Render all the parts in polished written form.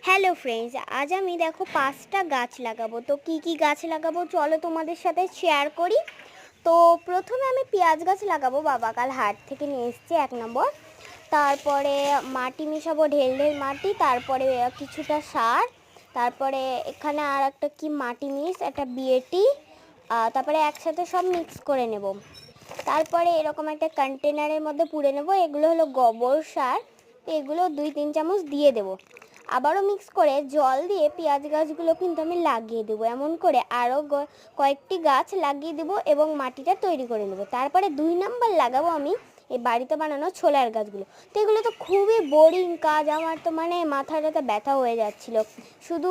Hello friends, আজ আমি দেখো 5টা গাছ লাগাবো। তো কি কি গাছ লাগাবো চলো তোমাদের সাথে শেয়ার করি। তো প্রথমে আমি পেঁয়াজ গাছ লাগাবো, বাবা কাল হাট থেকে নিয়ে এসছে 1 নম্বর। তারপরে মাটি মিশাবো, ঢেল ঢেল মাটি, তারপরে কিছুটা সার, তারপরে এখানে আর একটা কি মাটি মিক্স, একটা বিএটি, তারপরে একসাথে সব মিক্স করে নেব। তারপরে এরকম একটা কন্টেনারের মধ্যে পুড়ে নেব। এগুলো হলো গোবর সার, তো এগুলো 2-3 চামচ দিয়ে দেবো। আবারও মিক্স করে জল দিয়ে পেঁয়াজ গাছগুলো কিন্তু আমি লাগিয়ে দেবো। এমন করে আরও কয়েকটি গাছ লাগিয়ে দেবো এবং মাটিটা তৈরি করে নেবো। তারপরে 2 নম্বর লাগাবো আমি এই বাড়িতে বানানো ছোলার গাছগুলো। তো এগুলো তো খুবই বোরিং কাজ, আমার তো মানে মাথাটাতে ব্যথা হয়ে যাচ্ছিলো, শুধু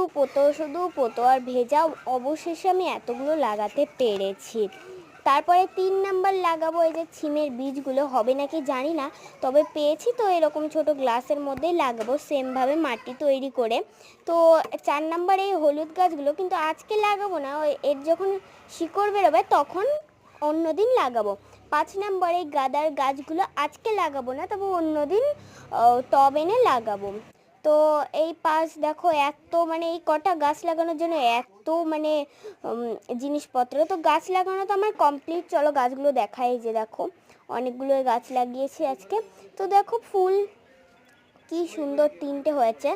পোতো আর ভেজা। অবশেষে আমি এতগুলো লাগাতে পেরেছি। তারপরে 3 নম্বর লাগাবো এই যে সিমের বীজগুলো, হবে নাকি জানি না, তবে পেয়েছি তো এরকম ছোট গ্লাসের মধ্যেই লাগাবো সেমভাবে মাটি তৈরি করে। তো 4 নম্বর এই হলুদ গাছগুলো কিন্তু আজকে লাগাবো না, এর যখন শিকড় বেরোবে তখন অন্যদিন লাগাবো। 5 নম্বর এই গাঁদার গাছগুলো আজকে লাগাবো না, তবে অন্যদিন টব এনে লাগাবো। তো এই দেখো এত মানে এই কটা গাছ লাগানোর জন্য এত মানে জিনিসপত্র। তো গাছ লাগানো তো আমার কমপ্লিট, চলো গাছগুলো দেখাই। যে দেখো অনেকগুলো গাছ লাগিয়েছি আজকে। তো দেখো ফুল কি সুন্দর 3টে হয়েছে,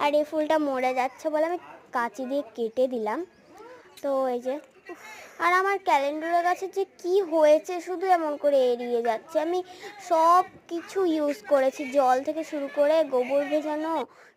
আর এই ফুলটা মরে যাচ্ছে বলে আমি কাঁচি দিয়ে কেটে দিলাম। তো এই যে, আর আমার ক্যালেন্ডারের গাছে যে কি হয়েছে, শুধু এমন করে এড়িয়ে যাচ্ছে। আমি সব কিছু ইউজ করেছি, জল থেকে শুরু করে গোবর ভেজানো